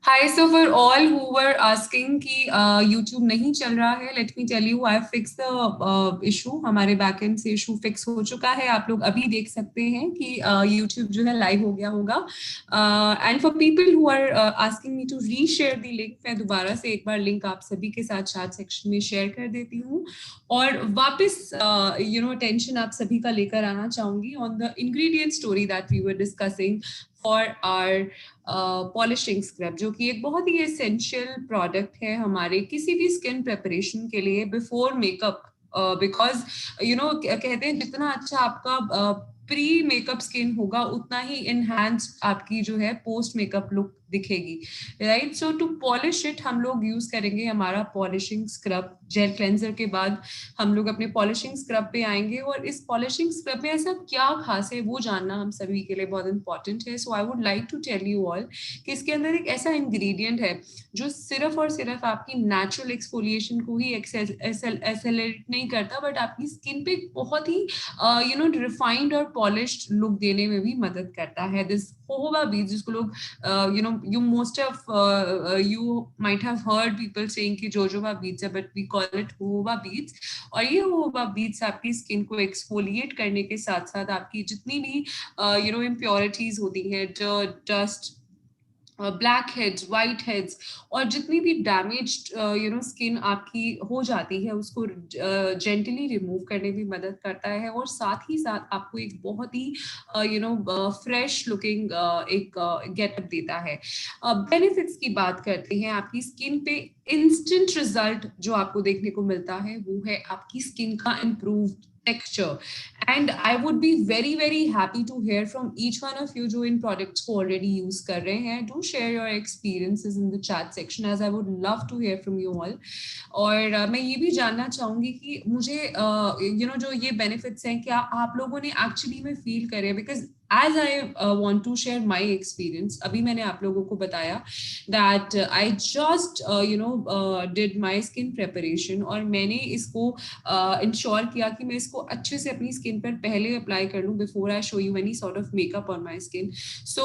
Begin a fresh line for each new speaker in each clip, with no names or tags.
Hi, so for all who were asking कि YouTube नहीं चल रहा है, let me tell you, I fixed the issue. हमारे backend से issue fix हो चुका है. आप लोग अभी देख सकते हैं कि YouTube जो है live हो गया होगा. And for people who are asking me to reshare the link, मैं दोबारा से एक बार link आप सभी के साथ chat section में share कर देती हूँ. और वापस attention आप सभी का लेकर आना चाहूंगी on the ingredient story that we were discussing for our polishing scrub, जो कि एक बहुत ही एसेंशियल प्रोडक्ट है हमारे किसी भी स्किन प्रिपरेशन के लिए बिफोर मेकअप. बिकॉज कहते हैं जितना अच्छा आपका प्री मेकअप स्किन होगा उतना ही इनहैंस आपकी जो है पोस्ट मेकअप लुक दिखेगी, right. So to polish it हम लोग यूज करेंगे हमारा पॉलिशिंग स्क्रब. जेल क्लेंजर के बाद हम लोग अपने पॉलिशिंग स्क्रब पे आएंगे, और इस पॉलिशिंग स्क्रब में ऐसा क्या खास है वो जानना हम सभी के लिए बहुत इंपॉर्टेंट है. So I would like to tell you all कि इसके अंदर एक ऐसा इंग्रेडिएंट है जो सिर्फ और सिर्फ आपकी नेचुरल एक्सफोलिएशन को ही एक्सेलरेट नहीं करता, बट आपकी स्किन पे बहुत ही रिफाइंड और पॉलिश्ड लुक देने में भी मदद करता है. दिस jojoba beads, जिसको लोग you most of you might have heard people saying कि jojoba beads है, but we call it jojoba beads. और ये jojoba beads आपकी स्किन को एक्सफोलिएट करने के साथ साथ आपकी जितनी भी इम्प्योरिटीज होती हैं, dust, black heads, white heads, और जितनी भी डैमेज्ड स्किन आपकी हो जाती है उसको जेंटली रिमूव करने में मदद करता है, और साथ ही साथ आपको एक बहुत ही फ्रेश लुकिंग एक गेटअप देता है. बेनिफिट्स की बात करते हैं, आपकी स्किन पे इंस्टेंट रिजल्ट जो आपको देखने को मिलता है वो है आपकी स्किन का improved texture. And I would be very very happy to hear from each one of you जो इन products को already use कर रहे हैं. Do share your experiences in the chat section as I would love to hear from you all. और मैं ये भी जानना चाहूंगी कि मुझे जो ये benefits हैं क्या आप लोगों ने actually में feel करे, because as I want to share my experience, अभी मैंने आप लोगों को बताया that I just did my skin preparation, और मैंने इसको इंश्योर किया कि मैं इसको अच्छे से अपनी स्किन पर पहले अप्लाई कर लूं before I show you any sort of makeup on my skin. So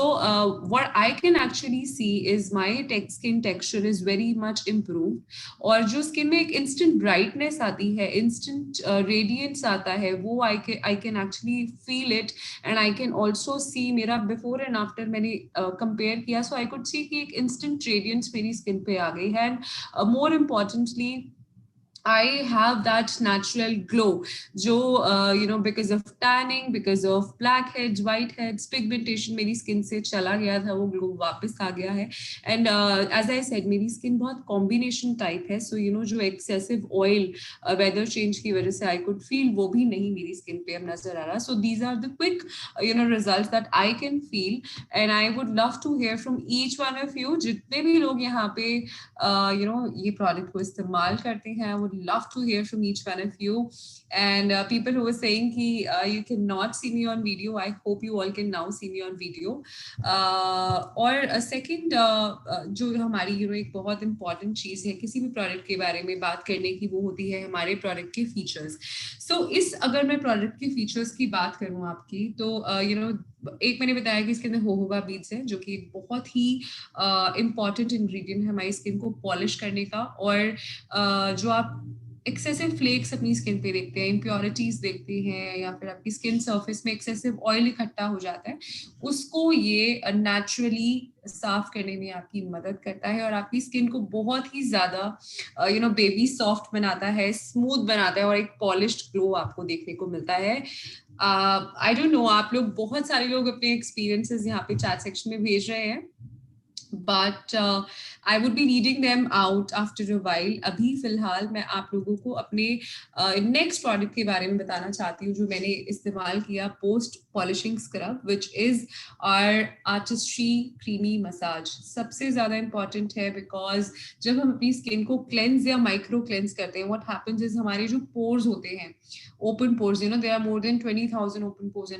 what I can actually see is my skin texture is very much improved, और जो स्किन में एक इंस्टेंट ब्राइटनेस आती है, इंस्टेंट रेडियंस आता है, वो I can actually feel it. And I can also see मेरा बिफोर एंड आफ्टर मैंने कंपेयर किया, सो आई कुड सी कि एक इंस्टेंट रेडियंस मेरी स्किन पे आ गई है. And more importantly I have that natural glow जो because of tanning, because of blackheads, whiteheads, pigmentation मेरी skin से चला गया था, वो glow वापस आ गया है. And as I said मेरी skin बहुत combination type है, so जो excessive oil weather change की वजह से I could feel वो भी नहीं मेरी skin पे अब नजर आ रहा. So these are the quick results that I can feel, and I would love to hear from each one of you. जितने भी लोग यहाँ पे ये product को इस्तेमाल करते हैं, I would love to hear from each one of you. And people who were saying ki you cannot see me on video, I hope you all can now see me on video. और second जो हमारी एक बहुत important चीज है किसी भी product के बारे में बात करने की, वो होती है हमारे product के features. So अगर मैं product के features की बात करूं आपकी, तो एक मैंने बताया कि इसके अंदर jojoba beads है, जो कि बहुत ही इम्पॉर्टेंट इंग्रेडिएंट है हमारी स्किन को पॉलिश करने का. और जो आप एक्सेसिव फ्लेक्स अपनी स्किन पे देखते हैं, इम्प्योरिटीज देखते हैं, या फिर आपकी स्किन सरफेस में एक्सेसिव ऑयल इकट्ठा हो जाता है, उसको ये नेचुरली साफ करने में आपकी मदद करता है, और आपकी स्किन को बहुत ही ज्यादा बेबी सॉफ्ट बनाता है, स्मूथ बनाता है, और एक पॉलिश्ड ग्लो आपको देखने को मिलता है. आई डोंट नो, आप लोग बहुत सारे लोग अपने एक्सपीरियंसेस यहाँ पे चैट सेक्शन में भेज रहे हैं, but I would be reading them out after a while. अभी फिलहाल मैं आप लोगों को अपने नेक्स्ट प्रोडक्ट के बारे में बताना चाहती हूँ जो मैंने इस्तेमाल किया post polishing scrub, which is our artistry creamy massage. सबसे ज्यादा इंपॉर्टेंट है बिकॉज जब हम अपनी स्किन को क्लेंस या माइक्रो क्लेंस करते हैं, व्हाट हैपेंस इज हमारे जो पोर्स होते हैं, open pores, there are more than 20,000 open pores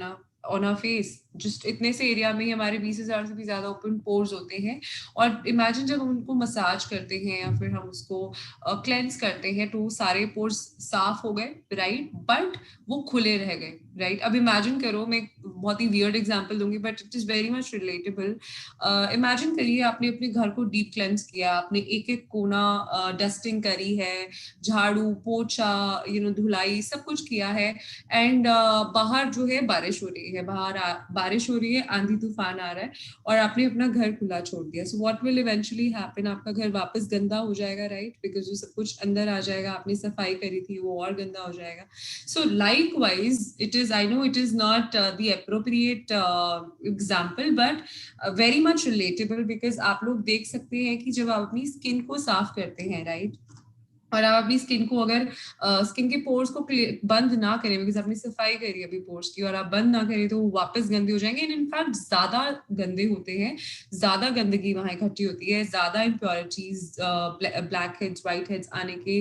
on our face, just इतने से एरिया में ही हमारे 20,000 से भी ज्यादा ओपन पोर्स होते हैं। और इमेजिन जब हम उनको मसाज करते हैं या फिर हम उसको क्लेंस करते हैं तो सारे पोर्स साफ हो गए, राइट, बट वो खुले रह गए, राइट। अब इमेजिन करो, मैं बहुत ही वियर्ड एग्जांपल दूंगी but it is very much relatable. Imagine करिए आपने अपने घर को डीप क्लेंस किया, आपने एक एक कोना डस्टिंग करी है, झाड़ू पोछा, धुलाई सब कुछ किया है, एंड बाहर जो है बारिश हो रही है, बारिश हो रही है, आंधी तूफान आ रहा है, और आपने अपना घर खुला छोड़ दिया। So what will eventually happen, आपका घर वापस गंदा हो जाएगा, राइट, बिकॉज जो सब कुछ अंदर आ जाएगा, आपने सफाई करी थी वो और गंदा हो जाएगा। सो likewise it is, I know it is not the appropriate example but very much relatable, because आप लोग देख सकते हैं कि जब आप अपनी स्किन को साफ करते हैं, राइट, और आप अपनी स्किन को अगर स्किन के पोर्स को बंद ना करें, बिकॉज आपने सफाई करी अभी पोर्स की, और आप बंद ना करें तो वो वापस गंदे हो जाएंगे, एंड इनफैक्ट ज्यादा गंदे होते हैं, ज्यादा गंदगी वहां इकट्ठी होती है, ज्यादा impurities, black heads, white heads आने के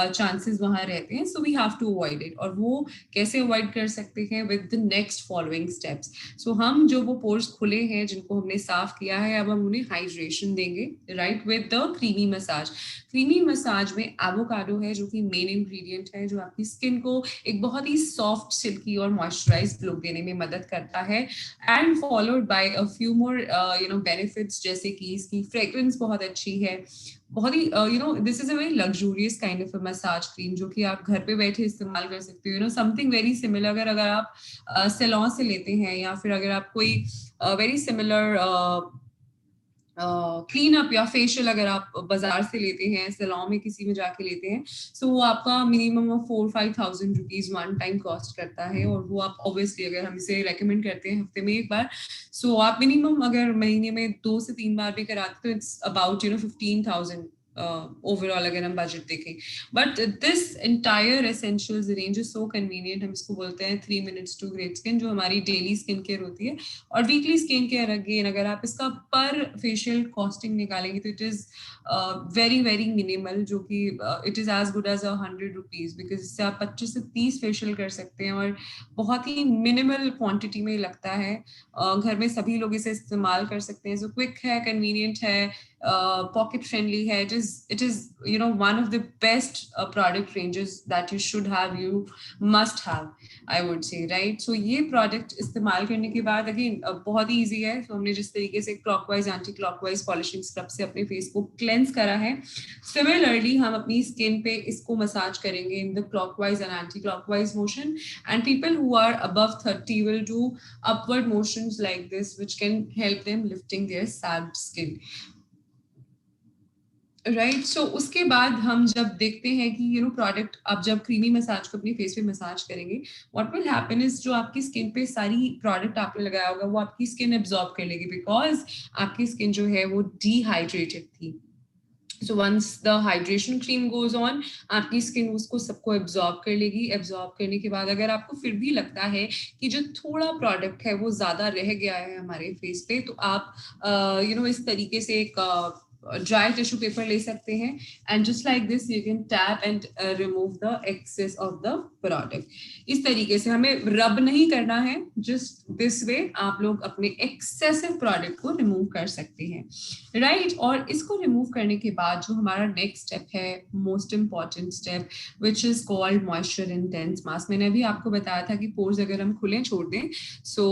चांसेस वहां रहते हैं। So we have to avoid it. और वो कैसे अवॉइड कर सकते हैं? With the next following steps. So हम जो वो पोर्स खुले हैं जिनको हमने साफ किया है, अब हम उन्हें हाइड्रेशन देंगे, right, with the creamy massage. Creamy massage में एवोकाडो है जो कि मेन इंग्रेडिएंट है, जो आपकी स्किन को एक बहुत ही सॉफ्ट, सिल्की और मॉइस्चराइज्ड लुक देने में मदद करता है, and followed by a few more benefits, जैसे कि इसकी फ्रेग्रेंस बहुत अच्छी है, बहुत ही this is a very luxurious kind of a massage cream जो कि आप घर पे बैठे इस्तेमाल कर सकते हो। समथिंग वेरी सिमिलर अगर आप सैलून से लेते हैं, या फिर अगर आप कोई वेरी सिमिलर क्लीन अप या फेशियल अगर आप बाजार से लेते हैं, सैलून में किसी में जाके लेते हैं, सो वो आपका minimum of 4-5,000 rupees one time cost करता है। और वो आप ऑब्वियसली, अगर हम इसे रेकमेंड करते हैं हफ्ते में एक बार, सो आप मिनिमम अगर महीने में 2 से 3 बार भी कराते तो इट्स अबाउट 15,000 ओवरऑल अगर हम बजट देखें। But this entire essentials range is so convenient. हम इसको बोलते हैं 3 मिनट्स टू ग्रेट स्किन, जो हमारी डेली स्किन केयर होती है। और वीकली स्किन केयर अगेन, अगर आप इसका पर फेशियल कॉस्टिंग निकालेंगे तो it is very very minimal, जो कि it is as good as 100 rupees, because इससे आप 25 से 30 फेशियल कर सकते हैं और बहुत ही मिनिमल क्वांटिटी में लगता है। घर में सभी लोग इसे इस्तेमाल कर सकते हैं। सो क्विक है, कन्वीनियंट है, pocket friendly है, it is one of the best product ranges that you should have, you must have, I would say, right? So ये product इस्तेमाल करने के बाद again बहुत ही easy है। तो हमने जिस तरीके से clockwise anti clockwise polishing scrub से अपने फेस को क्लेंस करा है, similarly हम अपनी स्किन पे इसको मसाज करेंगे in the clockwise and anti clockwise motion, and people who are above 30 will do upward motions like this, which can help them lifting their sagged skin, right. So उसके बाद हम जब देखते हैं कि प्रोडक्ट, आप जब क्रीमी मसाज को अपने फेस पे मसाज करेंगे, व्हाट विल हैपन इज जो आपकी स्किन पे सारी प्रोडक्ट आपने लगाया होगा वो आपकी स्किन एब्जॉर्ब कर लेगी, बिकॉज आपकी स्किन जो है वो डिहाइड्रेटेड थी। So once the hydration cream goes on, आपकी स्किन उसको सबको एब्जॉर्ब कर लेगी। एब्जॉर्ब करने के बाद अगर आपको फिर भी लगता है कि जो थोड़ा प्रोडक्ट है वो ज्यादा रह गया है हमारे फेस पे, तो आप इस तरीके से एक ड्राई टिश्यू पेपर ले सकते हैं, and just like this you can tap and remove the excess of the product. इस तरीके से हमें रब नहीं करना है, जस्ट दिस वे आप लोग अपने एक्सेसिव प्रोडक्ट को रिमूव कर सकते हैं, राइट। और इसको रिमूव करने के बाद जो हमारा नेक्स्ट स्टेप है, most important step, which is called moisture intense mask. मैंने अभी आपको बताया था कि पोर्स अगर हम खुले छोड़ दें, so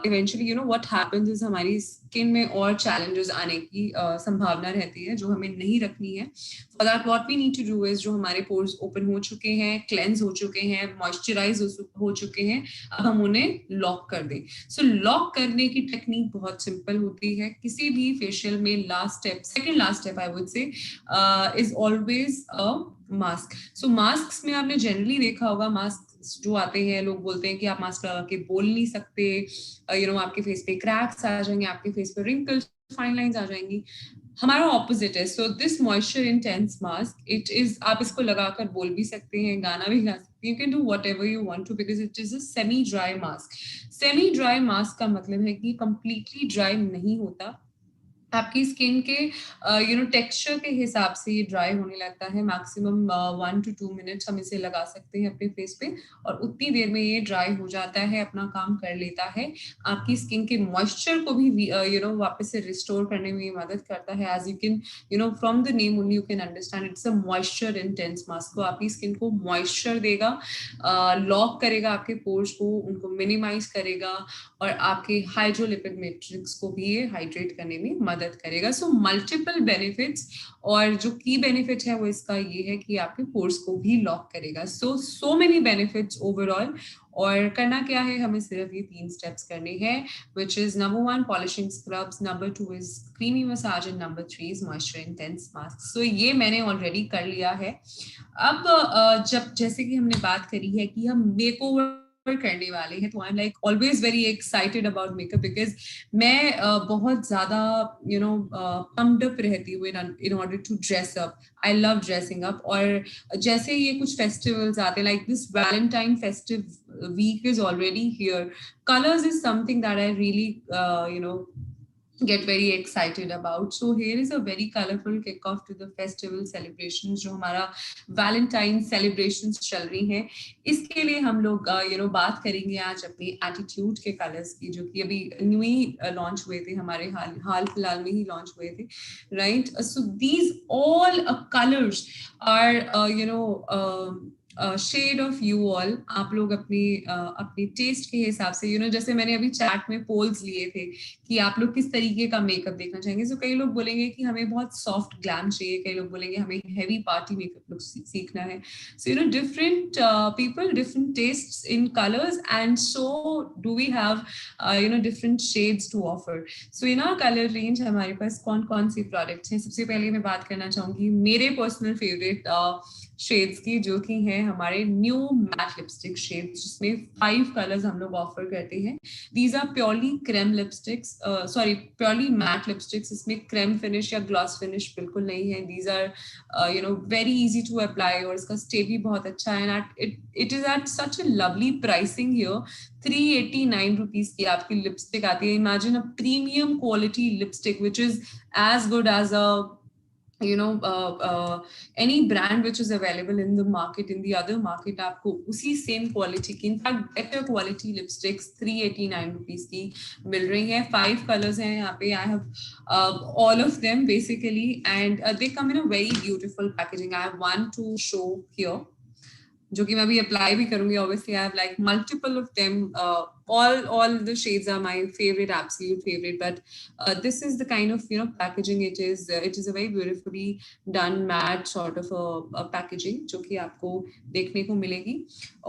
eventually what happens is हमारी स्किन में और चैलेंजेस आने की संभावना रहती है, जो हमें नहीं रखनी है। For that what we need to do is, जो हमारे पोर्स ओपन हो चुके हैं, क्लेंस हो चुके हैं, मॉइस्चराइज हो चुके हैं, अब हम उन्हें लॉक कर दें। सो लॉक करने की टेक्निक बहुत सिंपल होती है। किसी भी फेशियल में last step, second last step I would say, is always a mask. So mask में आपने जनरली देखा होगा, मास्क जो आते हैं, लोग बोलते हैं कि आप मास्क लगा के बोल नहीं सकते, आपके फेस पे क्रैक्स आ जाएंगे, आपके फेस पे रिंकल्स, फाइन लाइंस आ जाएंगी। हमारा ऑपोजिट है। So this moisture intense mask, it is, आप इसको लगाकर बोल भी सकते हैं, गाना भी गा सकते हैं, you can do whatever you want to, because it is a semi dry mask. Semi dry mask का मतलब है कि कंप्लीटली ड्राई नहीं होता, आपकी स्किन के टेक्सचर के हिसाब से ये ड्राई होने लगता है। मैक्सिमम 1 to 2 मिनट्स हम इसे लगा सकते हैं अपने फेस पे, और उतनी देर में ये ड्राई हो जाता है, अपना काम कर लेता है। आपकी स्किन के मॉइस्चर को भी वापस से रिस्टोर करने में ये मदद करता है। As you can from the name only you can understand it's a moisture intense mask. तो आपकी स्किन को मॉइस्चर देगा, लॉक करेगा आपके पोर्स को, उनको मिनिमाइज करेगा, और आपके हाइड्रोलिपिड मैट्रिक्स को भी ये हाइड्रेट करने में मदद करेगा। सो मल्टीपल बेनिफिट्स, और जो की बेनिफिट है वो इसका ये है कि आपके पोर्स को भी लॉक करेगा। So many benefits overall. और करना क्या है, हमें सिर्फ ये 3 स्टेप्स करने हैं, which is number 1 polishing scrubs, number 2 is creamy massage, and number 3 is moisture intense mask. So ये मैंने ऑलरेडी कर लिया है। अब जब जैसे कि हमने बात करी है कि हम मेकओवर करने वाले हैं, तो I am like always very excited about makeup, because मैं बहुत ज्यादा पम्प्ड अप रहती हूँ in order to dress up. I love dressing up. और जैसे ये कुछ फेस्टिवल्स आते हैं, like this Valentine festive week is already here, colors is something that I really get very excited about. So here is a very colorful kickoff to the festival celebrations जो हमारा Valentine celebrations चल रही हैं। इसके लिए हम लोग बात करेंगे आज अपनी एटीट्यूड के कलर्स की, जो कि अभी न्यू ही लॉन्च हुए थे, हमारे हाल फिलहाल में ही लॉन्च हुए थे, right. So these all colours are shade of you all. आप लोग अपनी टेस्ट के हिसाब से जैसे मैंने अभी चैट में पोल्स लिए थे कि आप लोग किस तरीके का मेकअप देखना चाहेंगे। सो कई लोग बोलेंगे कि हमें बहुत सॉफ्ट ग्लैम चाहिए, कई लोग बोलेंगे हमें हैवी पार्टी मेकअप लुक सीखना है। So different people, different tastes in colours, and so do we have different shades to offer. So in our colour range हमारे पास कौन कौन सी प्रोडक्ट्स हैं। सबसे पहले मैं बात करना चाहूंगी मेरे पर्सनल फेवरेट शेड्स की, जो कि हैं हमारे न्यू मैट लिपस्टिक शेड्स, जिसमें 5 कलर्स हम लोग ऑफर करते हैं। These are purely creme lipsticks, purely matte lipsticks. इसमें creme finish या gloss finish बिल्कुल नहीं है। These are, very easy to apply, और इसका stay भी बहुत अच्छा है। And it is at such a lovely pricing here. 389 rupees की आपकी लिपस्टिक आती है। Imagine a premium quality lipstick which is as good as a any brand which is available in the market, in the other market, आपको उसी same quality की, in fact better quality lipsticks 389 rupees की मिल रही हैं। 5 colours हैं यहाँ पे। I have all of them basically, and they come in a very beautiful packaging. I have one to show here, जो कि मैं अभी अप्लाई भी करूंगी। Obviously I have like multiple of them. all the shades are my favorite, absolute favorite, but this is the kind of packaging it is a very beautifully done matte sort of a packaging जो कि आपको देखने को मिलेगी।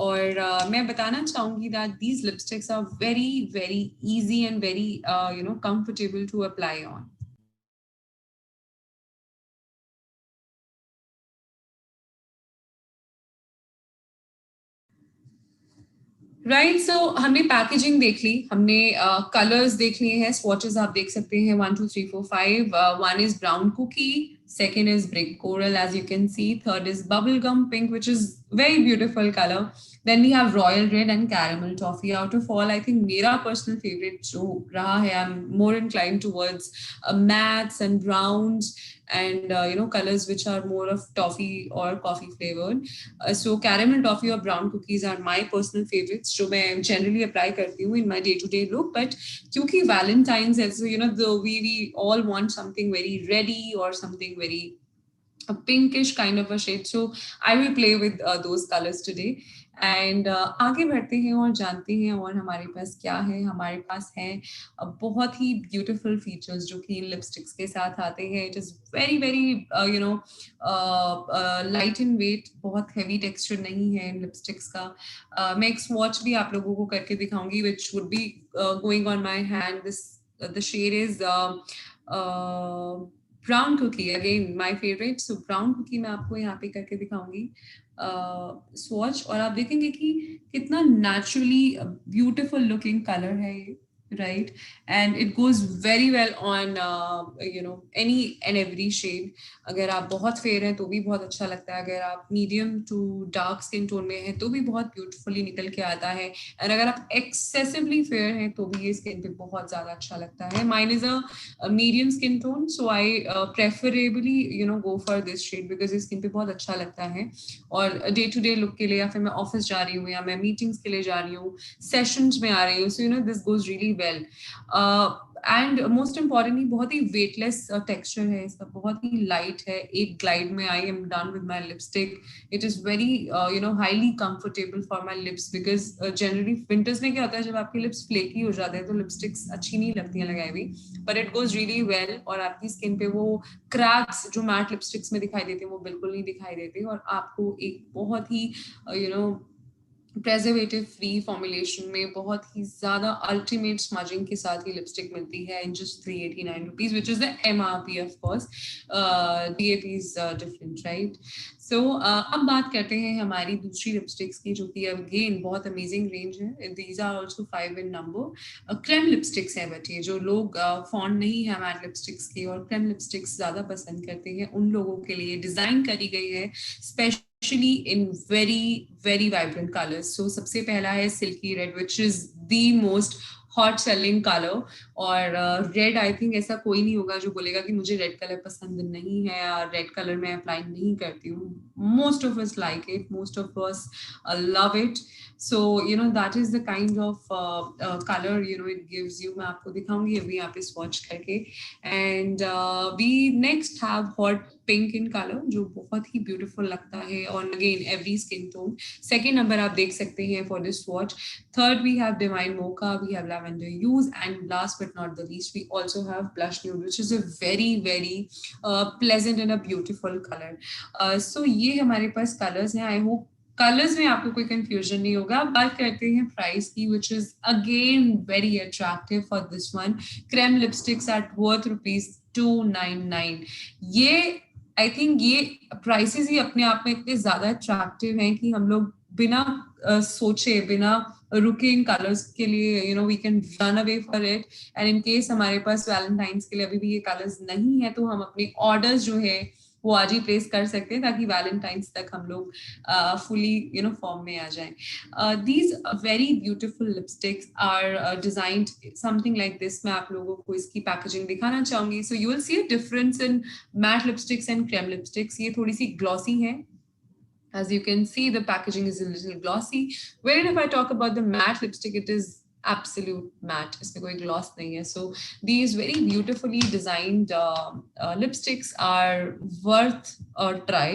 और मैं बताना चाहूंगी that these lipsticks are very very easy and very comfortable to apply on. Right. So हमने पैकेजिंग देख ली, हमने कलर्स देख लिए हैं, स्वॉचेस आप देख सकते हैं 1 2 3 4 5। One is brown cookie, second is brick coral, as you can see, third is bubblegum pink, which is very beautiful color, then we have royal red and caramel toffee. Out of all, I think मेरा personal favorite जो रहा है, I'm more inclined towards mattes and browns and colors which are more of toffee or coffee flavored. So caramel toffee or brown cookies are my personal favorites जो मैं generally apply करती हूँ in my day to day look. But क्योंकि Valentine's है, so we all want something very ready or something very a pinkish kind of a shade. So I will play with those colors today. And आगे बढ़ते हैं और जानते हैं और हमारे पास क्या है। हमारे पास है बहुत ही ब्यूटीफुल फीचर्स जो कि इन लिपस्टिक्स के साथ आते हैं। It is very very light in weight, बहुत हैवी टेक्सचर नहीं है इन लिपस्टिक्स का। मैं एक स्वॉच भी आप लोगों को करके दिखाऊंगी which would be going on my hand. This the shade is brown cookie, again my favourite. So brown cookie मैं आपको यहाँ पे करके दिखाऊंगी स्वॉच, और आप देखेंगे कि कितना नेचुरली ब्यूटीफुल लुकिंग कलर है ये। right? And it goes very well on any and every shade. अगर आप बहुत फेयर हैं तो भी बहुत अच्छा लगता है, अगर आप medium to dark skin tone में हैं तो भी बहुत ब्यूटीफुली निकल के आता है, और अगर आप एक्सेसिवली फेयर हैं तो भी ये स्किन पे बहुत ज्यादा अच्छा लगता है. Mine is a medium skin tone, so I preferably go for this shade because ये स्किन पे बहुत अच्छा लगता है. और डे टू डे लुक के लिए, या फिर मैं ऑफिस जा रही हूँ या मैं मीटिंग्स के लिए जा रही हूँ, सेशंस में आ रही हूँ, so this goes really well. And most importantly बहुत ही वेटलेस टेक्सचर है इसका, बहुत ही लाइट है. एक ग्लाइड में I am done with my lipstick. It is very highly comfortable for my lips because generally winters में क्या होता है, जब आपके लिप्स फ्लेकी हो जाते हैं तो लिपस्टिक्स अच्छी नहीं लगती हैं लगाई हुई, but it goes really well. और आपकी स्किन पे वो क्रैक्स जो मैट लिपस्टिक्स में दिखाई देते हैं वो बिल्कुल नहीं दिखाई देते, और आपको एक बहुत ही प्रेजर्वेटिव फ्री फॉर्मुलेशन में बहुत ही ज्यादा अल्टीमेट स्मजिंग के साथ ही लिपस्टिक मिलती है in just 389 rupees, which is the MRP of course. DAP is different, right? So अब बात करते हैं हमारी दूसरी लिपस्टिक्स की, जो कि अगेन बहुत अमेजिंग रेंज है. These are also 5 in number. Creme lipsticks है बच्चे, जो लोग फॉन्ड नहीं है मैट लिपस्टिक्स की और क्रेम लिपस्टिक्स ज्यादा पसंद करते हैं, उन लोगों के लिए डिजाइन करी गई है specially in very vibrant colors. So सबसे पहला है Silky Red, which is the most hot selling colour. और रेड आई थिंक ऐसा कोई नहीं होगा जो बोलेगा कि मुझे रेड कलर पसंद नहीं है या रेड कलर मैं अप्लाई नहीं करती हूँ. Most of us like it, most of us love it. So that is the kind of colour it gives you. मैं आपको दिखाऊंगी अभी यहाँ पे स्वॉच करके. And we next have hot pink in colour, जो बहुत ही ब्यूटीफुल लगता है on again every skin tone. Second number आप देख सकते हैं for this swatch. Third, we have Divine Mocha, we have Lavender Hues, and last but not the least, we also have Blush Nude, which is a very pleasant and a beautiful color. So ये हमारे पास colors हैं. I hope colours में आपको कोई confusion नहीं होगा. बात करते हैं प्राइस की, which is again very attractive for this one. Creme lipsticks at worth ₹299. ये आई थिंक ये प्राइसेस ही अपने आप में इतने ज्यादा अट्रैक्टिव हैं कि हम लोग बिना सोचे, बिना रुके इन कलर्स के लिए we can run away for it. And in case हमारे पास वैलेंटाइंस के लिए अभी भी ये कलर्स नहीं है, तो हम अपने ऑर्डर्स जो है वो आज ही प्लेस कर सकते हैं, ताकि वैलेंटाइंस तक हम लोग फुली फॉर्म में आ जाएं. These very beautiful lipsticks are designed something like this. मैं आप लोगों को इसकी पैकेजिंग दिखाना चाहूंगी. So you will see a difference in matte lipsticks and creme lipsticks. ये थोड़ी सी ग्लॉसी है. As you can see, the packaging is a little glossy. Wherein if I talk about the matte lipstick, it is absolute matte. इसमें कोई gloss नहीं है. So these very beautifully designed lipsticks are worth a try.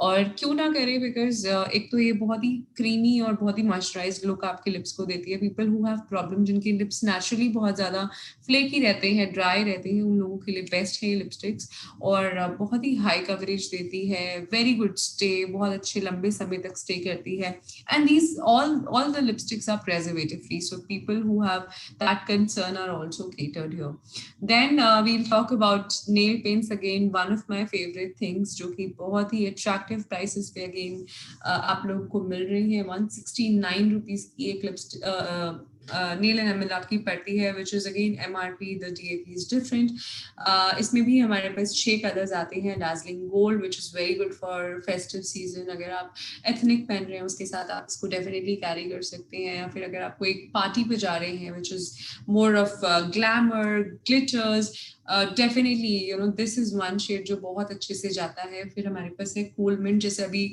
और क्यों ना करें, because एक तो ये बहुत ही creamy और बहुत ही moisturized look आपके lips को देती है. People who have problem, जिनके lips naturally बहुत ज़्यादा flaky रहते हैं, dry रहते हैं, उन लोगों के लिए best है ये lipsticks. और बहुत ही high coverage देती है, very good stay, बहुत अच्छे लंबे समय तक stay करती है. And these all the lipsticks are preservative free, so people who have that concern are also catered here. Then we'll talk about nail paints again, one of my favorite things, जो कि बहुत ही attractive prices पे again आप लोगों को मिल रही है. 169 rupees की एक लिपस्टिक नेल एनामेल आपकी पड़ती है, विच is again MRP. The DAP is different. इसमें भी हमारे पास 6 कलर्स आते हैं. Darjeeling gold, which is very good for festive season. अगर आप एथनिक पहन रहे हैं उसके साथ आप इसको डेफिनेटली कैरी कर सकते हैं, या फिर अगर आप कोई पार्टी पे जा रहे हैं which is more of glamour, glitters, definitely this is one shade जो बहुत अच्छे से जाता है. फिर हमारे पास है कूल मिंट, जैसे अभी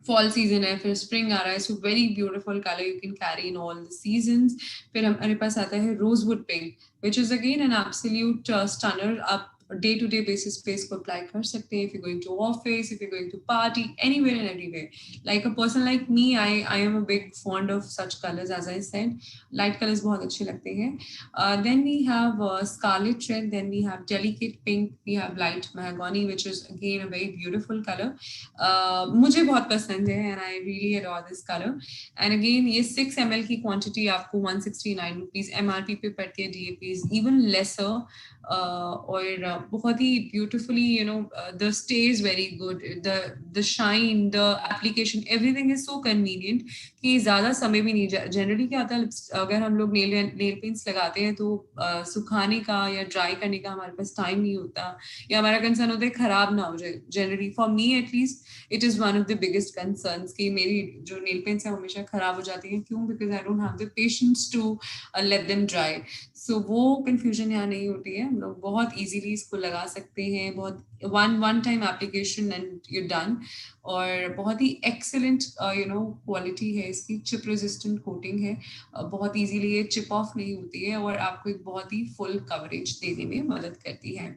फॉल सीजन है, फिर स्प्रिंग आ रहा है. So very beautiful colour, you can carry in all the seasons. फिर हमारे पास आता है rosewood pink, which is again an absolute stunner. आप डे टू डे बेसिस पे इसको अप्लाई कर सकते हैं. If you going to office, if you going to party, anywhere and everywhere. Like a person like me, I am a big fond of such colours. As I said, light colours बहुत अच्छे लगते हैं. Then we have scarlet red, then we have delicate pink, we have light mahogany, which is again a very beautiful color. मुझे बहुत पसंद है and I really adore this color. And again ये 6 ml की quantity आपको 169 rupees MRP पे पड़ती है. DAP is even lesser. और बहुत ही beautifully the stay is very good, the shine, the application, everything is so convenient कि ज्यादा समय भी नहीं। जनरली क्या होता है, अगर हम लोग नेल पेंट्स लगाते हैं तो सुखाने का या ड्राई करने का हमारे पास टाइम नहीं होता, या हमारा कंसर्न होता है खराब ना हो जाए। Generally for me at least it is one of the biggest concerns कि मेरी जो नेल पेंट्स है हमेशा खराब हो जाती है। क्यों? Because I don't have the patience to let them dry. So वो कंफ्यूजन यहाँ नहीं होती है, हम लोग बहुत इजीली इसको लगा सकते हैं, बहुत one time application and you done. और बहुत ही एक्सेलेंट क्वालिटी है इसकी, चिप रेजिस्टेंट कोटिंग है, बहुत इजीली ये चिप ऑफ नहीं होती है और आपको एक बहुत ही फुल कवरेज देने में मदद करती है।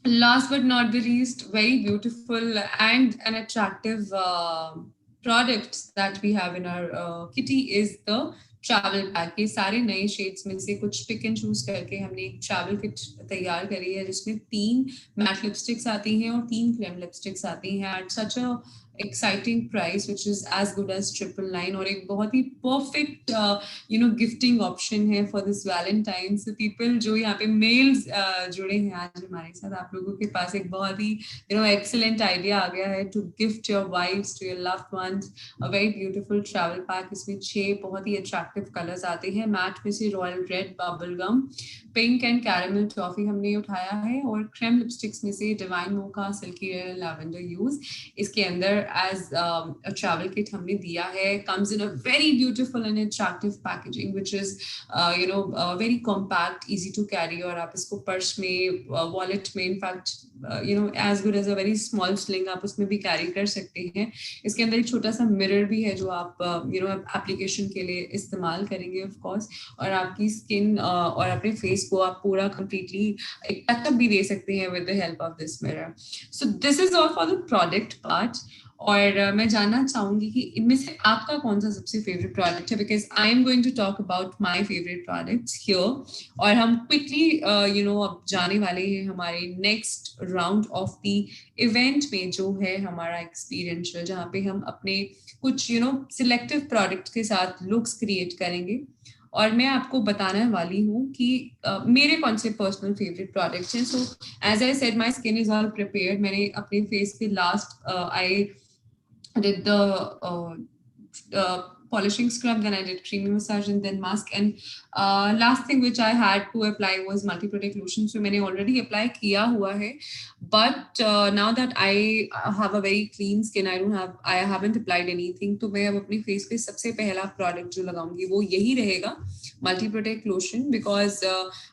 Last but not the least, very beautiful and an attractive product that we have in our kitty is the travel pack. ये सारे नए शेड्स में से कुछ पिक एंड चूज करके हमने एक ट्रैवल किट तैयार करी है, जिसमें 3 मैट लिपस्टिक्स आती हैं और 3 क्रीम लिपस्टिक्स आती हैं at such a exciting price which is as good as 999, और एक बहुत ही परफेक्ट गिफ्टिंग ऑप्शन है for this Valentine. So people जो यहाँ पे मेल्स जुड़े हैं आज हमारे साथ, आप लोगों के पास एक बहुत ही एक्सेलेंट आइडिया आ गया है to gift your wifes, to your loved ones a very beautiful travel pack. इसमें 6 बहुत ही अट्रैक्टिव कलर्स आते हैं। मैट में से royal red, bubble gum, pink and caramel toffee हमने उठाया है, और क्रीम लिपस्टिक्स में से divine mocha, silky red, lavender use इसके अंदर एज अ ट्रैवल किट हमने दिया है। Comes in a very beautiful and attractive packaging which is very compact, easy to carry, और आप इसको पर्स में, वॉलेट में, in fact as good as a very small sling आप उसमें भी कैरी कर सकते हैं। इसके अंदर एक छोटा सा मिरर भी है जो आप एप्लीकेशन के लिए इस्तेमाल करेंगे ऑफ कोर्स, और आपकी स्किन और अपने फेस को आप पूरा कंप्लीटली एक टचअप भी दे सकते हैं with the help of this mirror. So this is all for the product part. और मैं जानना चाहूंगी कि इनमें से आपका कौन सा सबसे फेवरेट प्रोडक्ट है, because I am going to talk about my favourite products here. और हम क्विकली अब जाने वाले हैं हमारे next round of the event में, जो है हमारा एक्सपीरियंशियल, जहाँ पे हम अपने कुछ सिलेक्टिव प्रोडक्ट के साथ लुक्स क्रिएट करेंगे। और मैं आपको बताने वाली हूँ कि मेरे कौन से पर्सनल फेवरेट प्रोडक्ट्स हैं। So as I said, my skin is all prepared. मैंने अपने फेस पे last I did the polishing scrub, then I did creamy massage and then mask, and last thing which I had to apply was multi protect lotion. So मैंने already apply किया हुआ है, but now that I have a very clean skin, I haven't applied anything, तो मैं अब अपनी face पे सबसे पहला product जो लगाऊंगी वो यही रहेगा, multi protect lotion, because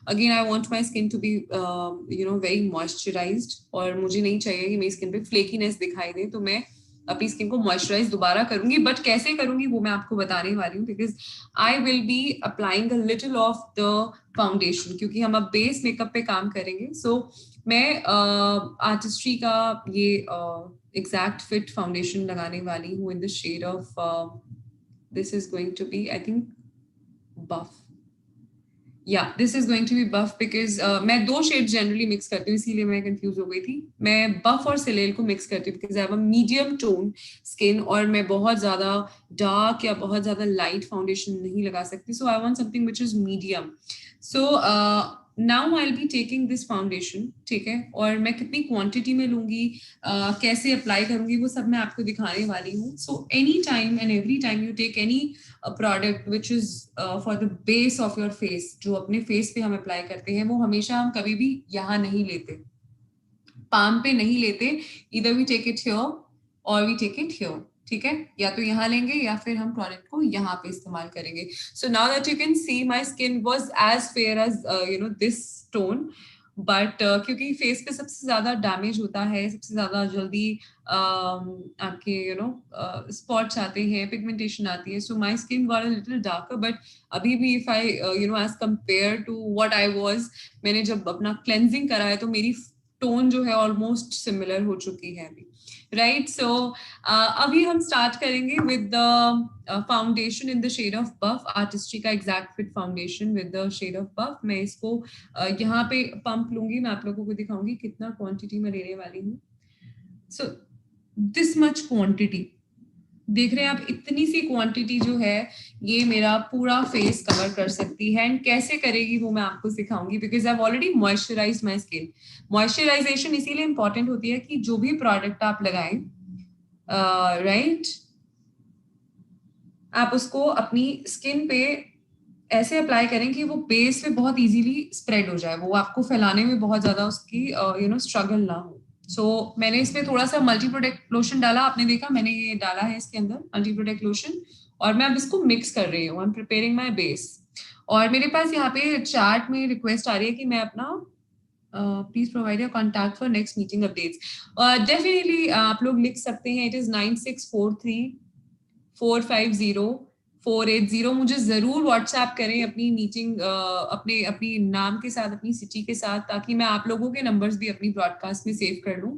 again I want my skin to be very moisturized, और मुझे नहीं चाहिए कि मेरी स्किन पे flakiness दिखाई दे, तो मैं अपनी स्किन को मॉइस्चराइज दोबारा करूंगी। बट कैसे करूंगी वो मैं आपको बताने वाली हूँ, because I will be applying a little of the foundation, क्योंकि हम अब बेस मेकअप पे काम करेंगे। सो मैं आर्टिस्ट्री का ये एग्जैक्ट फिट फाउंडेशन लगाने वाली हूँ in the shade of, this is going to be I think buff, this is going to be buff, because मैं 2 शेड जनरली मिक्स करती हूँ, इसीलिए मैं कंफ्यूज हो गई थी। मैं बफ और सिलेल को मिक्स करती हूँ because I have a medium tone skin, और मैं बहुत ज्यादा डार्क या बहुत ज्यादा लाइट फाउंडेशन नहीं लगा सकती। So I want something which is medium. So now I will be taking this foundation, ठीक है, और मैं कितनी क्वांटिटी में लूंगी, कैसे अप्लाई करूंगी, वो सब मैं आपको दिखाने वाली हूँ। So any time and every time you take any product which is for the base of your face, जो अपने फेस पे हम अप्लाई करते हैं, वो हमेशा हम कभी भी यहाँ नहीं लेते, पाम पे नहीं लेते, इधर वी टेक इट हियर और वी टेक इट हियर, ठीक है, या तो यहाँ लेंगे या फिर हम प्रोडक्ट को यहाँ पे इस्तेमाल करेंगे। So now that you can see my skin was as fair as this tone, but क्योंकि फेस पे सबसे ज्यादा डैमेज होता है, सबसे ज्यादा जल्दी आपके स्पॉट्स आते हैं, पिगमेंटेशन आती है, so my skin got a little darker, but अभी भी if I as compare to what I was, मैंने जब अपना क्लेंजिंग करा है तो मेरी टोन जो है ऑलमोस्ट सिमिलर हो चुकी है अभी, राइट। सो अभी हम स्टार्ट करेंगे with the foundation in the shade of buff, Artistry का exact fit foundation with the shade of buff. मैं इसको यहाँ पे पंप लूंगी, मैं आप लोगों को दिखाऊंगी कितना क्वांटिटी में लेने वाली हूँ। सो दिस मच क्वांटिटी, देख रहे हैं आप, इतनी सी क्वांटिटी जो है ये मेरा पूरा फेस कवर कर सकती है। एंड कैसे करेगी वो मैं आपको सिखाऊंगी, because I have already moisturize my skin. Moisturization इसीलिए इंपॉर्टेंट होती है कि जो भी प्रोडक्ट आप लगाएं, राइट, आप उसको अपनी स्किन पे ऐसे अप्लाई करें कि वो बेस पे बहुत इजीली स्प्रेड हो जाए, वो आपको फैलाने में बहुत ज्यादा उसकी स्ट्रगल ना हो। सो मैंने इसमें थोड़ा सा मल्टी प्रोटेक्ट लोशन डाला, आपने देखा मैंने ये डाला है इसके अंदर मल्टी प्रोटेक्ट लोशन, और मैं अब इसको मिक्स कर रही हूँ। I am preparing my base. और मेरे पास यहाँ पे चैट में रिक्वेस्ट आ रही है कि मैं अपना please provide your contact for next meeting updates. Definitely आप लोग लिख सकते हैं, इट इज 9643 450 480। मुझे जरूर व्हाट्सएप करें अपनी मीटिंग, अपने अपनी नाम के साथ, अपनी सिटी के साथ, ताकि मैं आप लोगों के नंबर्स भी अपनी ब्रॉडकास्ट में सेव कर लूं।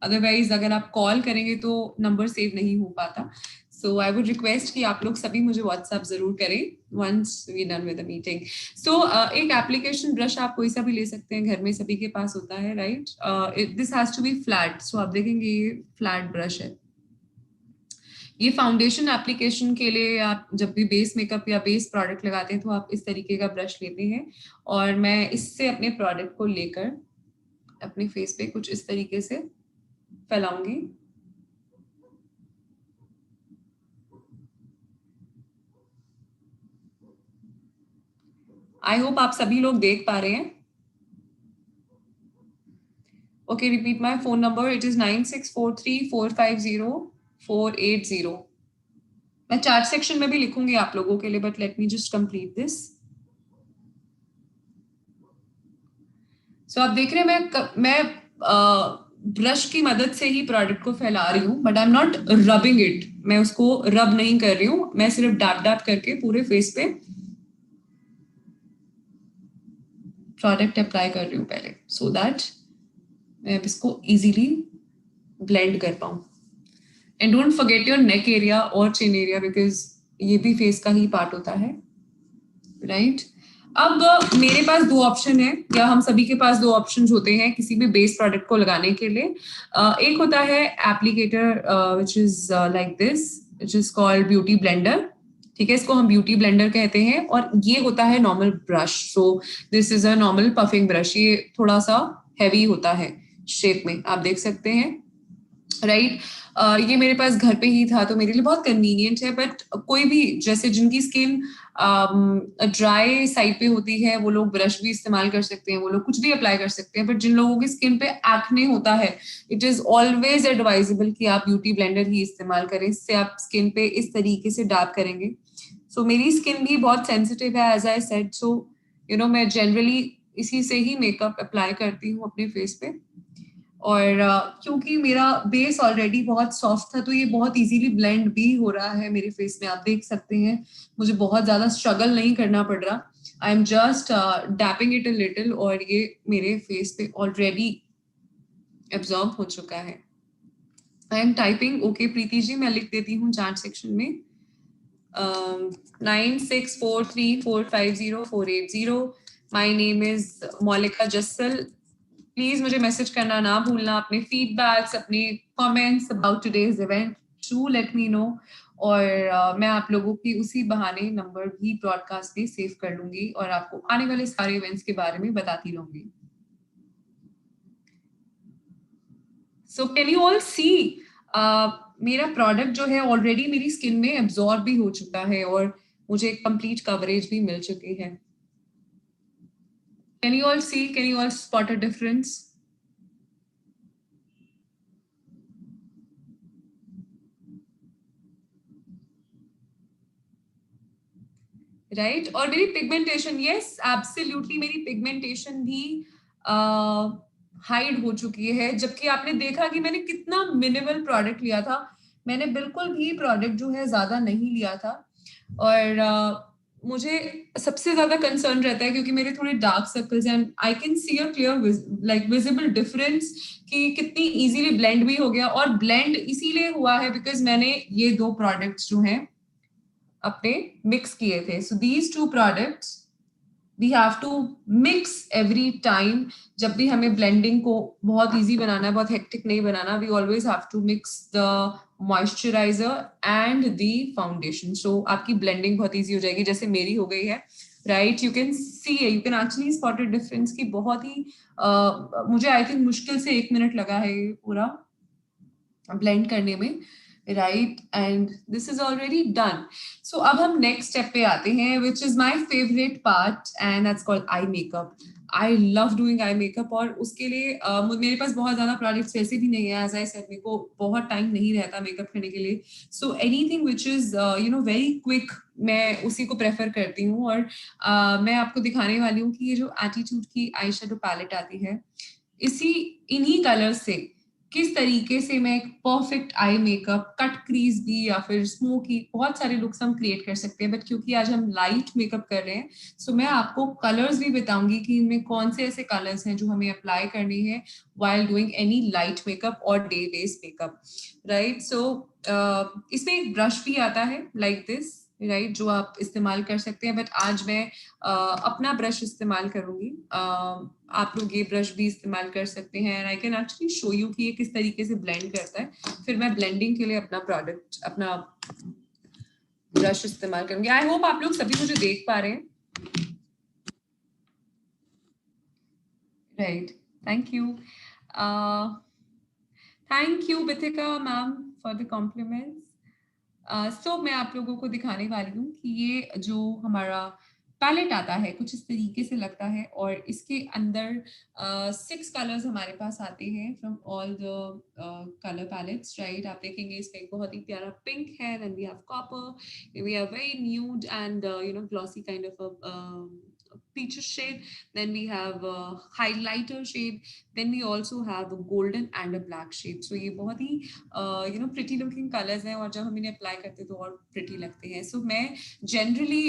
अदरवाइज अगर आप कॉल करेंगे तो नंबर सेव नहीं हो पाता। सो आई वुड रिक्वेस्ट कि आप लोग सभी मुझे व्हाट्सएप जरूर करें once we done with the meeting. So एक एप्लीकेशन ब्रश आप कोई सा भी ले सकते हैं, घर में सभी के पास होता है, right. This has to be flat. So आप देखेंगे ये फ्लैट ब्रश है। ये फाउंडेशन एप्लीकेशन के लिए आप जब भी बेस मेकअप या बेस प्रोडक्ट लगाते हैं तो आप इस तरीके का ब्रश लेते हैं, और मैं इससे अपने प्रोडक्ट को लेकर अपने फेस पे कुछ इस तरीके से फैलाऊंगी। आई होप आप सभी लोग देख पा रहे हैं। Okay, repeat my phone number, it is 9643450480। मैं चैट सेक्शन में भी लिखूंगी आप लोगों के लिए, but let me just complete this. So आप देख रहे हैं मैं ब्रश की मदद से ही प्रोडक्ट को फैला रही हूँ, but I am not rubbing it. मैं उसको रब नहीं कर रही हूँ, मैं सिर्फ डैप डैप करके पूरे फेस पे प्रोडक्ट अप्लाई कर रही हूँ पहले, सो दैट मैं इसको इजीली ब्लेंड कर पाऊँ। And don't forget your neck area और चिन एरिया, बिकॉज ये भी फेस का ही पार्ट होता है, राइट। अब मेरे पास दो ऑप्शन है, या हम सभी के पास दो ऑप्शन होते हैं किसी भी बेस प्रोडक्ट को लगाने के लिए। एक होता है applicator which is like this, which is called beauty blender. ठीक है, इसको हम ब्यूटी ब्लेंडर कहते हैं। और ये होता है normal brush. So this is a normal puffing brush. ये थोड़ा सा हैवी होता है शेप में, आप देख सकते हैं, राइट। ये मेरे पास घर पे ही था तो मेरे लिए बहुत कन्वीनियंट है। बट कोई भी जैसे जिनकी स्किन ड्राई साइड पे होती है वो लोग ब्रश भी इस्तेमाल कर सकते हैं, वो लोग कुछ भी अप्लाई कर सकते हैं। बट जिन लोगों की स्किन पे एक्ने होता है, इट इज ऑलवेज एडवाइजेबल कि आप ब्यूटी ब्लेंडर ही इस्तेमाल करें। इससे आप स्किन पे इस तरीके से डैप करेंगे। सो मेरी स्किन भी बहुत सेंसिटिव है, एज आई सेड। सो मैं जनरली इसी से ही मेकअप अप्लाई करती हूँ अपने फेस पे। और क्योंकि मेरा बेस ऑलरेडी बहुत सॉफ्ट था तो ये बहुत इजीली ब्लेंड भी हो रहा है मेरे फेस में, आप देख सकते हैं। मुझे बहुत ज्यादा स्ट्रगल नहीं करना पड़ रहा। I am just dabbing it a little, और ये मेरे फेस पे ऑलरेडी एब्जॉर्ब हो चुका है। I am typing. Okay Preeti ji, मैं लिख देती हूँ चैट सेक्शन में 9643450480। My name is Maulika Jassal. Please मुझे मैसेज करना ना भूलना, अपने फीडबैक्स, अपने comments about today's event to let me know. और मैं आप लोगों की उसी बहाने नंबर भी ब्रॉडकास्ट में सेव कर लूंगी और आपको आने वाले सारे इवेंट्स के बारे में बताती रहूंगी। सो कैन यू ऑल सी, मेरा प्रोडक्ट जो है ऑलरेडी मेरी स्किन में एब्जॉर्ब भी हो चुका है और मुझे एक कंप्लीट कवरेज भी मिल चुकी है। Can you all see, can you all spot a difference? Right. और मेरी पिगमेंटेशन, यस एब्सोल्युटली, मेरी पिगमेंटेशन भी हाइड हो चुकी है। जबकि आपने देखा कि मैंने कितना मिनिमल प्रोडक्ट लिया था। मैंने बिल्कुल भी प्रोडक्ट जो है ज्यादा नहीं लिया था। और मुझे सबसे ज्यादा कंसर्न रहता है क्योंकि मेरे थोड़े डार्क सर्कल्स हैं। I can see a clear like visible difference कि कितनी इजीली ब्लेंड भी हो गया। और ब्लेंड इसीलिए हुआ है बिकॉज मैंने ये दो प्रोडक्ट्स जो हैं अपने मिक्स किए थे। So these two products we have to mix every time. जब भी हमें ब्लेंडिंग को बहुत इजी बनाना है, बहुत हेक्टिक नहीं बनाना, we always have to mix the moisturizer and the foundation. So आपकी ब्लेंडिंग बहुत इजी हो जाएगी, जैसे मेरी हो गई है. Right, you can C, you can actually spot a difference की. बहुत ही मुझे आई थिंक मुश्किल से 1 मिनट लगा है ये पूरा ब्लेंड करने में. Right, and this is already done. So अब हम नेक्स्ट स्टेप पे आते हैं, which is my favourite part, and that's called eye makeup. I love doing eye makeup, और उसके लिए मेरे पास बहुत ज्यादा प्रोडक्ट्स वैसे भी नहीं है. एज आई सेड, मेरे को बहुत टाइम नहीं रहता मेकअप करने के लिए. So anything which is very quick, मैं उसी को प्रेफर करती हूँ. और मैं आपको दिखाने वाली हूँ कि ये जो एटीट्यूड की आई शेडो पैलेट आती है, इन्हीं कलर से किस तरीके से मैं एक perfect eye makeup, cut crease भी या फिर स्मोकी, बहुत सारे लुक्स हम क्रिएट कर सकते हैं. बट क्योंकि आज हम लाइट मेकअप कर रहे हैं, सो मैं आपको कलर्स भी बताऊंगी कि इनमें कौन से ऐसे कलर्स हैं जो हमें अप्लाई करनी है while doing any light makeup or day based makeup. Right, so इसमें एक ब्रश भी आता है like this, राइट, जो आप इस्तेमाल कर सकते हैं. बट आज मैं अपना ब्रश इस्तेमाल करूंगी. आप लोग ये ब्रश भी इस्तेमाल कर सकते हैं. And I can actually show you कि ये किस तरीके से ब्लेंड करता है. फिर मैं ब्लेंडिंग के लिए अपना ब्रश इस्तेमाल करूंगी. आई होप आप लोग सभी मुझे देख पा रहे हैं. Right, thank you. Thank you Bithika ma'am for the compliments. So मैं आप लोगों को दिखाने वाली हूँ कि ये जो हमारा पैलेट आता है कुछ इस तरीके से लगता है, और इसके अंदर 6 कलर्स हमारे पास आते हैं from all the colour palettes. Right, आप देखेंगे इसमें एक बहुत ही प्यारा पिंक है, then we have copper, we have very nude and glossy kind of peach shade, then we have a highlighter shade, then we also have a golden and a black shade. So ये बहुत ही pretty looking colours हैं, और जब हम इन्हें apply करते हैं तो और प्रिटी लगते हैं. सो मैं जनरली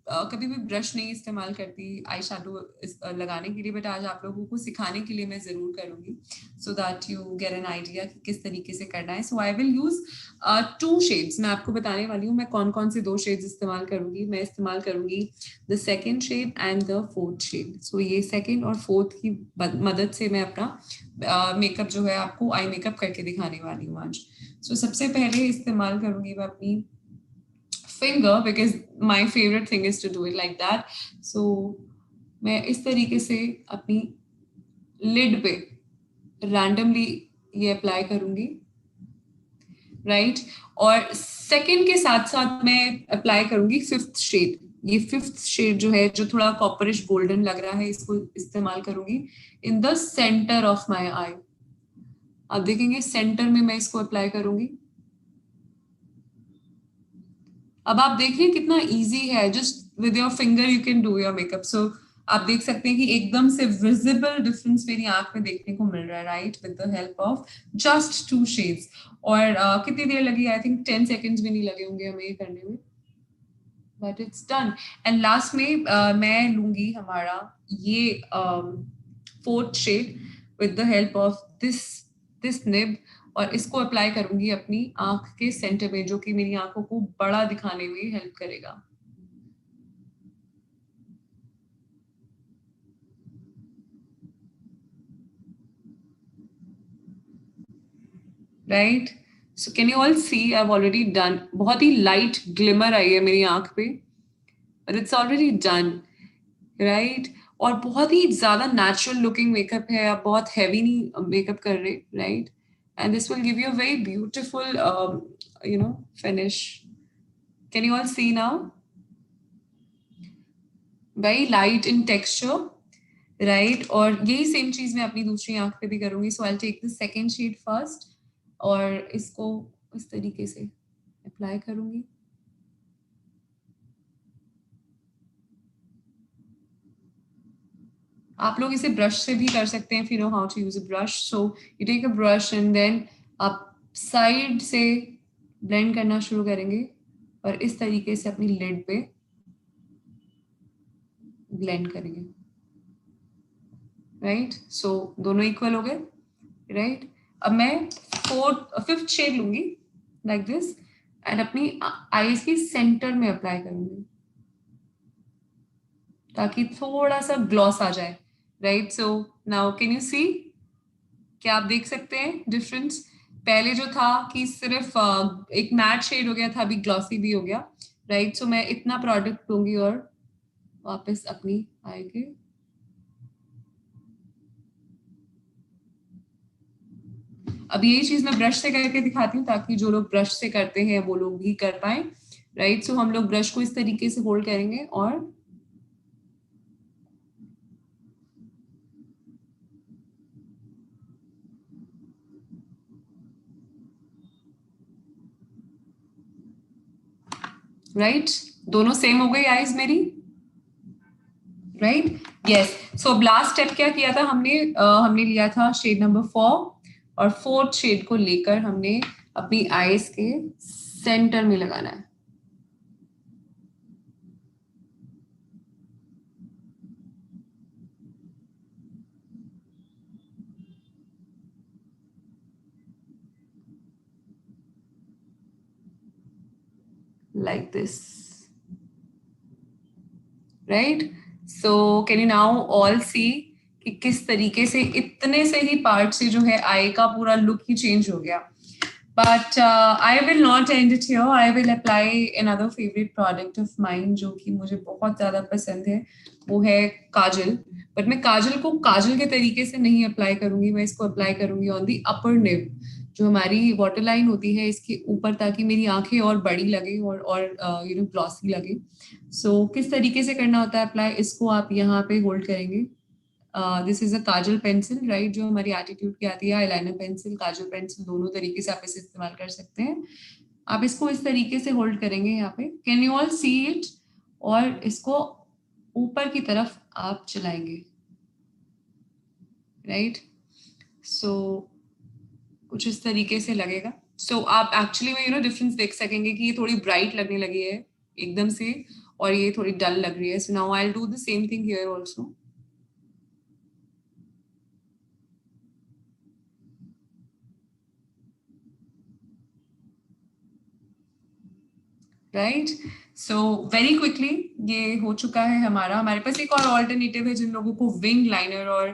कभी भी ब्रश नहीं इस्तेमाल करती आई शेडो लगाने के लिए, बट आज आप लोगों को सिखाने के लिए मैं जरूर करूंगी, so that you get an idea कि किस तरीके से करना है. So I will use 2 shades. मैं आपको बताने वाली हूँ मैं कौन कौन से 2 शेड्स इस्तेमाल करूंगी. मैं इस्तेमाल करूंगी the second shade and the fourth shade. So ये सेकेंड और फोर्थ की मदद से मैं अपना मेकअप जो है आपको आई मेकअप करके दिखाने वाली हूँ आज. सो सबसे पहले इस्तेमाल करूंगी मैं अपनी finger, because my favourite thing is to do it like that. So मैं इस तरीके से अपनी लिड पे रैंडमली ये अप्लाई करूंगी. राइट, और सेकेंड के साथ साथ मैं अप्लाई करूंगी फिफ्थ शेड. ये फिफ्थ शेड जो है, जो थोड़ा कॉपरिश गोल्डन लग रहा है, इसको इस्तेमाल करूंगी in the centre of my eye. आप देखेंगे सेंटर में मैं इसको अप्लाई करूंगी. अब आप देखिए कितना इजी है, just with your finger you can do your makeup. So आप देख सकते हैं कि एकदम से विजिबल डिफरेंस मेरी आंख में देखने को मिल रहा है. Right, with the help of just 2 shades. और कितनी देर लगी? आई थिंक 10 सेकेंड्स भी नहीं लगे होंगे हमें ये करने में, but it's done. And last में मैं लूंगी हमारा ये fourth shade with the help of this nib, और इसको अप्लाई करूंगी अपनी आंख के सेंटर में, जो कि मेरी आंखों को बड़ा दिखाने में हेल्प करेगा. Right, so can you all see I have already done. बहुत ही लाइट ग्लिमर आई है मेरी आंख पे, but it's already done. Right, और बहुत ही ज्यादा नेचुरल लुकिंग मेकअप है. आप बहुत हैवी नहीं मेकअप कर रहे. Right, and this will give you a very beautiful finish. Can you all see now? Very light in texture. Right, और यही सेम चीज मैं अपनी दूसरी आंख पे भी करूंगी. So I'll take the second shade first, और इसको इस तरीके से अप्लाई करूंगी. आप लोग इसे ब्रश से भी कर सकते हैं if you know how to use a brush. So you take a brush and then आप साइड से ब्लेंड करना शुरू करेंगे, और इस तरीके से अपनी लिड पे ब्लेंड करेंगे. राइट, सो दोनों इक्वल हो गए. राइट, अब मैं फिफ्थ शेड लूंगी लाइक दिस, एंड अपनी आईज की सेंटर में अप्लाई करूंगी. ताकि थोड़ा सा ग्लॉस आ जाए, right? So now can you see, क्या आप देख सकते हैं डिफरेंस? पहले जो था कि सिर्फ एक मैट शेड हो गया था, अभी ग्लॉसी भी हो गया, राइट? सो मैं इतना प्रोडक्ट लूंगी और वापस अपनी आएगी। अब यही चीज मैं ब्रश से करके दिखाती हूँ ताकि जो लोग ब्रश से करते हैं वो लोग भी कर पाए, राइट? सो हम लोग ब्रश को इस तरीके से होल्ड करेंगे और राइट, दोनों सेम हो गई आईज मेरी, राइट? यस। सो अब लास्ट स्टेप क्या किया था हमने? हमने लिया था शेड नंबर 4 और फोर्थ शेड को लेकर हमने अपनी आईज के सेंटर में लगाना है। Like this, right? So can you now all see कि किस तरीके से इतने से ही पार्ट से जो है आई का पूरा लुक ही चेंज हो गया। But I will not end it here. I will apply another favorite product of mine जो कि मुझे बहुत ज्यादा पसंद है, वो है काजल। बट मैं काजल को काजल के तरीके से नहीं अप्लाई करूंगी, मैं इसको अप्लाई करूंगी ऑन दी अपर निब, जो हमारी वाटर लाइन होती है इसके ऊपर, ताकि मेरी आंखें और बड़ी लगे और यू नो ग्लॉसी लगे। सो किस तरीके से करना होता है अप्लाई? इसको आप यहाँ पे होल्ड करेंगे। This is a Kajal pencil, right, जो हमारी एटीट्यूड की आती है। आईलाइनर पेंसिल, काजल पेंसिल, दोनों तरीके से आप इसे इस्तेमाल कर सकते हैं। आप इसको इस तरीके से होल्ड करेंगे यहाँ पे, can you all see it? और इसको ऊपर की तरफ आप चलाएंगे, राइट? सो कुछ इस तरीके से लगेगा। सो आप एक्चुअली में यू नो डिफरेंस देख सकेंगे कि ये थोड़ी ब्राइट लगने लगी है एकदम से, और ये थोड़ी डल लग रही है। सो now I will do the same thing here also. Right? So very quickly ये हो चुका है हमारा। हमारे पास एक और ऑल्टरनेटिव है जिन लोगों को विंग लाइनर और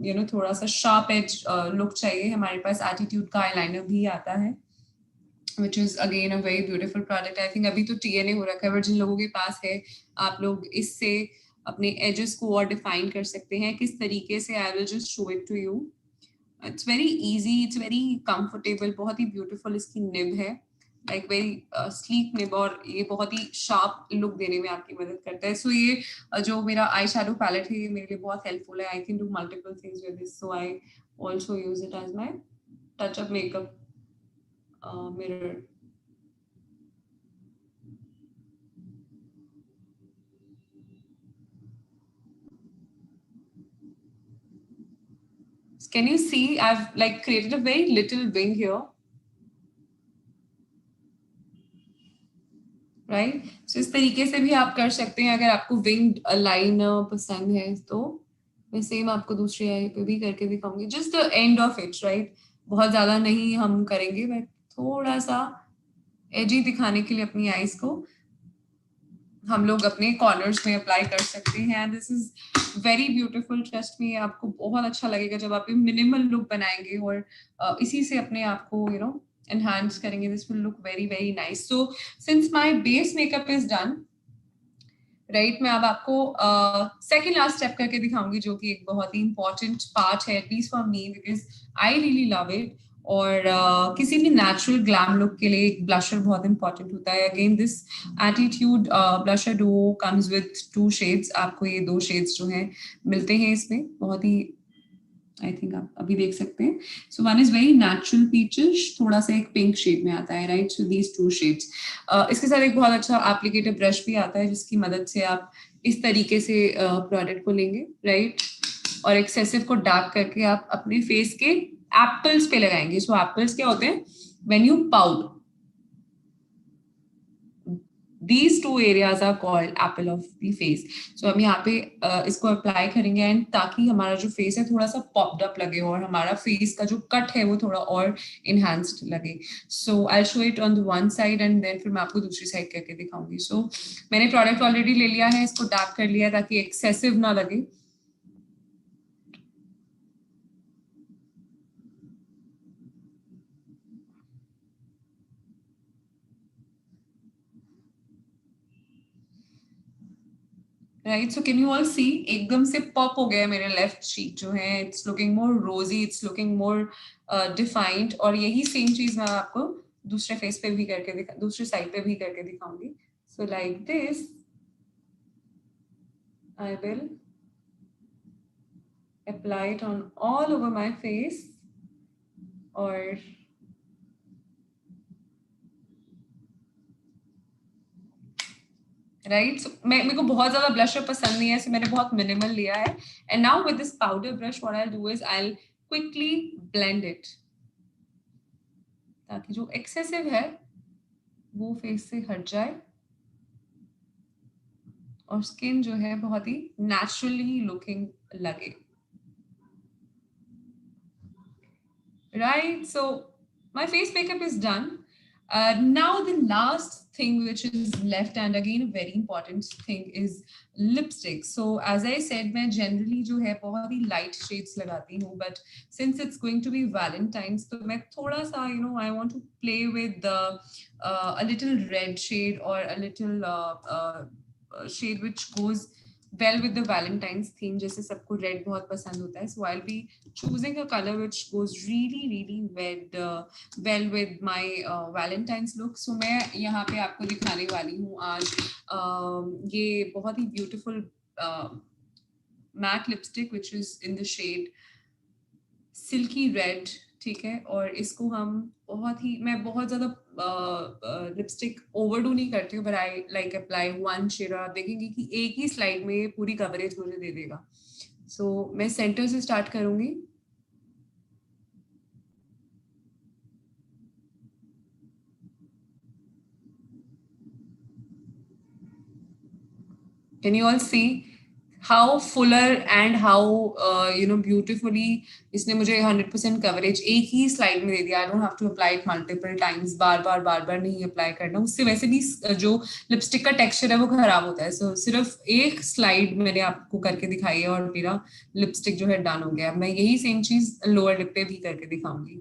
यू नो थोड़ा सा शार्प एज लुक चाहिए, हमारे पास एटीट्यूड का आईलाइनर भी आता है, which is again a very beautiful product. I think अभी तो TNA हो रखा है, बट जिन लोगों के पास है, आप लोग इससे अपने एजेस को और डिफाइन कर सकते हैं। किस तरीके से? I will just show it to you. It's very easy, it's very comfortable, बहुत ही ब्यूटीफुल इसकी निब है, लाइक वेरी स्लीक निब, और ये बहुत ही शार्प लुक देने में आपकी मदद करता है। सो ये जो मेरा आई शैडो पैलेट है, ये मेरे लिए बहुत हेल्पफुल है। I can do multiple things with this, so I also use it as my touch up makeup mirror. Can you see? I've like created a very little wing here, right? So इस तरीके से भी आप कर सकते हैं अगर आपको विंग लाइन पसंद है तो। मैं सेम आपको दूसरी आई पे भी करके दिखाऊंगी, just the end of it, right? बहुत ज्यादा नहीं हम करेंगे, बट थोड़ा सा एजी दिखाने के लिए अपनी आईज को हम लोग अपने कॉर्नर्स में अप्लाई कर सकते हैं। This is very beautiful, trust me, आपको बहुत अच्छा लगेगा जब आप मिनिमल लुक बनाएंगे और इसी से अपने आप को यू नो एनहांस करेंगे। This will look very very nice. So since my base makeup is done, right, मैं अब आपको सेकंड लास्ट स्टेप करके दिखाऊंगी, जो कि एक बहुत ही इंपॉर्टेंट पार्ट है, at least for me, because I really love it. और किसी भी नेचुरल ग्लैम लुक के लिए एक ब्लशर बहुत इंपॉर्टेंट होता है। Again this attitude blusher Duo comes with 2 shades. आपको ये 2 शेड्स जो हैं मिलते हैं इसमें, बहुत ही आई थिंक आप अभी देख सकते हैं। So one is very natural peachish, थोड़ा सा एक पिंक शेड में आता है, राइट? So these 2 shades. इसके साथ एक बहुत अच्छा एप्लीकेटर ब्रश भी आता है, जिसकी मदद से आप इस तरीके से प्रोडक्ट को लेंगे, राइट? और एक्सेसिव को डार्क करके आप अपने फेस के एप्पल्स पे लगाएंगे। सो एप्पल्स क्या होते हैं? When you pout, These two areas are called apple of the face. So हम यहाँ पे इसको अप्लाई करेंगे एंड ताकि हमारा जो फेस है थोड़ा सा पॉप्ड अप लगे और हमारा फेस का जो कट है वो थोड़ा और इनहेंस्ड लगे. So I show it on the one side and then फिर मैं आपको दूसरी साइड करके दिखाऊंगी. सो मैंने प्रोडक्ट ऑलरेडी ले लिया है, इसको डैप कर लिया ताकि एक्सेसिव ना लगे. Right, so can you all see एकदम से पॉप हो गया मेरे लेफ्ट चीक जो है. इट्स लुकिंग मोर रोजी, इट्स लुकिंग मोर डिफाइंड. और यही सेम चीज मैं आपको दूसरे फेस पे भी करके दूसरी साइड पे भी करके दिखाऊंगी. So like this I will apply it on all over my face. और राइट, मेरे को बहुत ज्यादा ब्लशर पसंद नहीं है, सो मैंने बहुत मिनिमल लिया है. And now with this powder brush what I do is I quickly blend it ताकि जो एक्सेसिव है वो फेस से हट जाए और स्किन जो है बहुत ही नेचुरली लुकिंग लगे. Right, so my face makeup is done. Now the last thing which is left, and again a very important thing, is lipstick. So as I said, मैं generally जो है बहुत ही light shades लगाती हूँ, but since it's going to be Valentine's, तो मैं थोड़ा सा I want to play with a little red shade or a little shade which goes well with the Valentine's theme. जैसे सबको red बहुत पसंद होता है, so I'll be choosing a color which goes really well with my Valentine's look. So मैं यहाँ पे आपको दिखाने वाली हूँ आज ये बहुत ही beautiful matte lipstick which is in the shade silky red. ठीक है, और इसको हम मैं बहुत ज्यादा लिपस्टिक ओवरडू नहीं करती हूँ, but I like apply one shade. और आप देखेंगे कि एक ही स्लाइड में पूरी कवरेज मुझे दे देगा. सो मैं सेंटर से स्टार्ट करूंगी. Can you all see how fuller and how beautifully इसने मुझे 100% कवरेज एक ही स्लाइड में दे दिया. I don't have to apply it multiple times, बार बार नहीं अप्लाई करना, उससे वैसे भी जो लिपस्टिक का टेक्सचर है वो खराब होता है. सो सिर्फ एक स्लाइड मैंने आपको करके दिखाई है और मेरा लिपस्टिक जो है डन हो गया. मैं यही सेम चीज लोअर लिप पे भी करके दिखाऊंगी.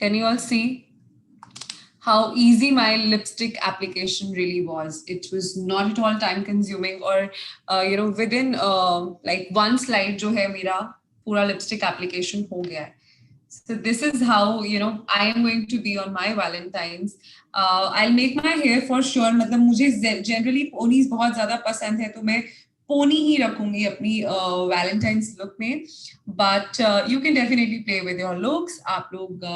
Can you all see how easy my lipstick application really was? It was not at all time consuming, or within like one slide जो है मेरा पूरा lipstick application हो गया है. So this is how I am going to be on my Valentine's. I'll make my hair for sure. मतलब मुझे generally ponies बहुत ज़्यादा पसंद है, तो मैं पोनी ही रखूंगी अपनी Valentine's look में. But you can definitely play with your looks. आप लोग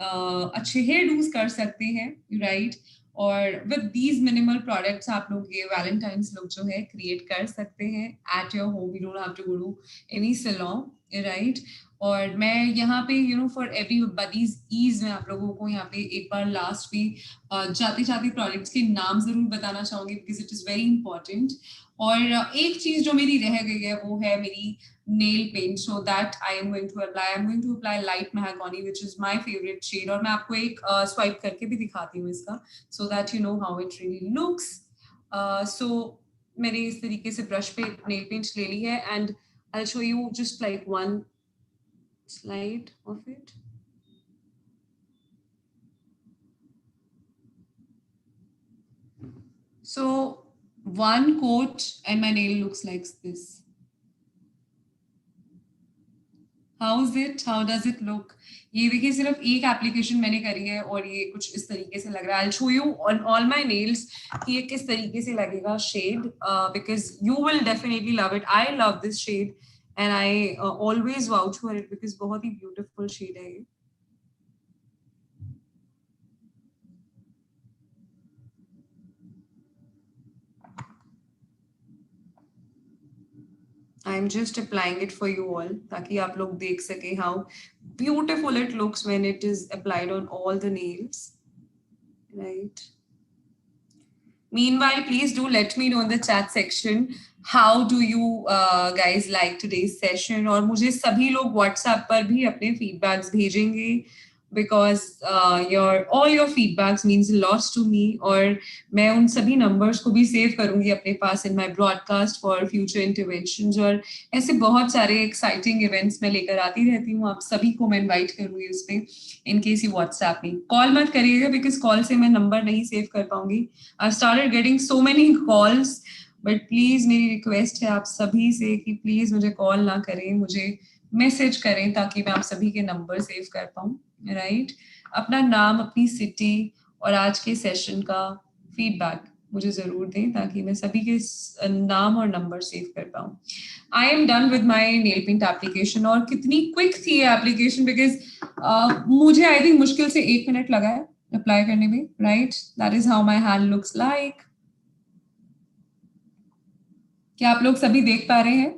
अच्छे हेयर डूज कर सकते हैं, राइट. और विद दीज मिनिमल प्रोडक्ट्स आप लोग ये वैलेंटाइंस लुक जो है क्रिएट कर सकते हैं at your home. You don't have to go to any salon, right. और मैं यहाँ पे फॉर एवरीबॉडीज ईज मैं आप लोगों को यहाँ पे एक बार लास्ट भी जाते जाते प्रोडक्ट्स के नाम जरूर बताना चाहूंगी because it is very important. और एक चीज जो मेरी रह गई है वो है मेरी nail paint. So that I am going to apply light mahogany which is my favorite shade. और मैं आपको एक swipe करके भी दिखाती हूँ इसका, so that you know how it really looks. So मैंने इस तरीके से ब्रश पे nail paint ले ली है and I'll show you just like one slide of it. So one coat and my nail looks like this. How does it look? ये देखिए सिर्फ एक एप्लीकेशन मैंने करी है और ये कुछ इस तरीके से लग रहा है. I'll show you on all my nails कि ये किस तरीके से लगेगा shade, because you will definitely love it. I love this shade and I always vouch for it because बहुत ही beautiful shade है ये. I'm just applying it for you all ताकि आप लोग देख सके how beautiful it looks when it is applied on all the nails, right? Meanwhile, please do let me know in the chat section how do you guys like today's session, और मुझे सभी लोग WhatsApp पर भी अपने feedbacks भेजेंगे because all your feedbacks means a lot to me, और मैं उन सभी numbers को भी save करूंगी अपने पास in my broadcast for future interventions, और ऐसे बहुत सारे exciting events मैं लेकर आती रहती हूँ, आप सभी को मैं invite करूंगी उसमें in case you WhatsApp me. Call मत करिएगा because call से मैं number नहीं save कर पाऊंगी. I've started getting so many calls, but please मेरी request है आप सभी से कि please मुझे call ना करें, मुझे message करें ताकि मैं आप सभी के number save कर पाऊँ, right? अपना नाम, अपनी city और आज के session का feedback मुझे जरूर दें ताकि मैं सभी के नाम और नंबर सेव कर पाऊँ. I am done with my nail paint application, और कितनी quick थी ये application because मुझे I think मुश्किल से 1 मिनट लगा है अप्लाई करने में, right? That is how my hand looks like. क्या आप लोग सभी देख पा रहे हैं?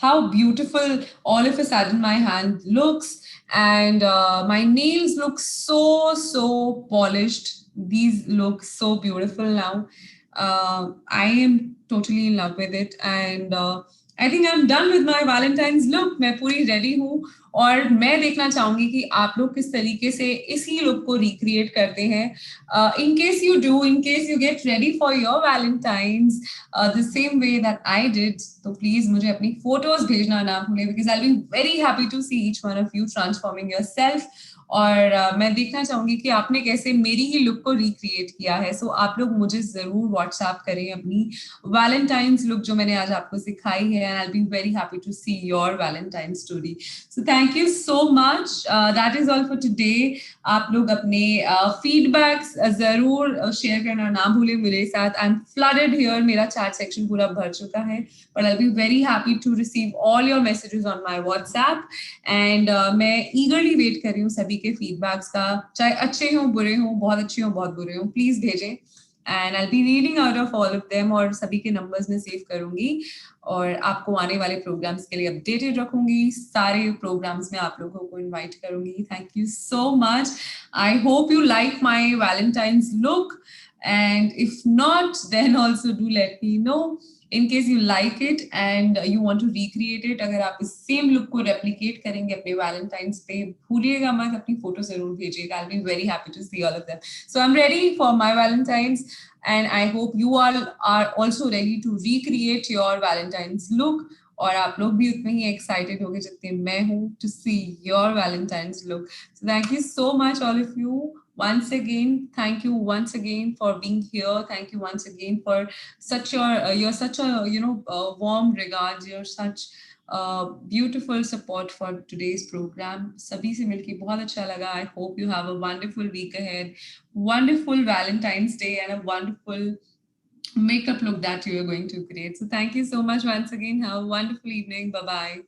How beautiful all of a sudden my hand looks, and my nails look so polished. These look so beautiful now. I am totally in love with it, and I think I'm done with my Valentine's look. मैं पूरी ready हूँ, और मैं देखना चाहूंगी कि आप लोग किस तरीके से इसी लुक को रिक्रिएट करते हैं. In case you do, in case you get ready for your Valentine's the same way that I did, तो please मुझे अपनी photos भेजना ना भूलें because I'll be very happy to see each one of you transforming yourself. और मैं देखना चाहूंगी कि आपने कैसे मेरी ही लुक को रिक्रिएट किया है. सो आप लोग मुझे जरूर व्हाट्सएप करें अपनी वैलेंटाइंस लुक जो मैंने आज आपको सिखाई है, and I will be very happy to see your Valentine story. So thank you so much. That is all for today. आप लोग अपने फीडबैक्स जरूर शेयर करना ना भूलें मेरे साथ. आई एम फ्लडेड हियर, मेरा चैट सेक्शन पूरा भर चुका है, but I will be very happy to receive all your messages on my WhatsApp. And मैं ईगरली वेट कर रही हूँ सभी के फीडबैक्स का, चाहे अच्छे हों बुरे हों, बहुत अच्छे हों बहुत बुरे हों, प्लीज भेजें. And I be reading out of all of them, और सभी के नंबर्स में सेव करूंगी और आपको आने वाले प्रोग्राम्स के लिए अपडेटेड रखूंगी. सारे प्रोग्राम्स में आप लोगों को इनवाइट करूंगी. Thank you so much. I hope you like my Valentine's look, and if not, then also do let me know. In case you like it and you want to recreate it, अगर आप इस same look को replicate करेंगे अपने Valentine's पे, भूलिएगा मत, अपनी फोटो जरूर भेजिएगा. I'll be very happy to see all of them. So I'm ready for my Valentine's, and I hope you all are also ready to recreate your Valentine's look. और आप लोग भी उतने ही excited होंगे जितने मैं हूँ to see your Valentine's look. So thank you so much all of you. Once again, thank you once again for being here. Thank you once again for such you're such a warm regards. You're such beautiful support for today's program. Sabhi se milke bahut acha laga. I hope you have a wonderful week ahead, wonderful Valentine's Day, and a wonderful makeup look that you are going to create. So thank you so much once again. Have a wonderful evening. Bye bye.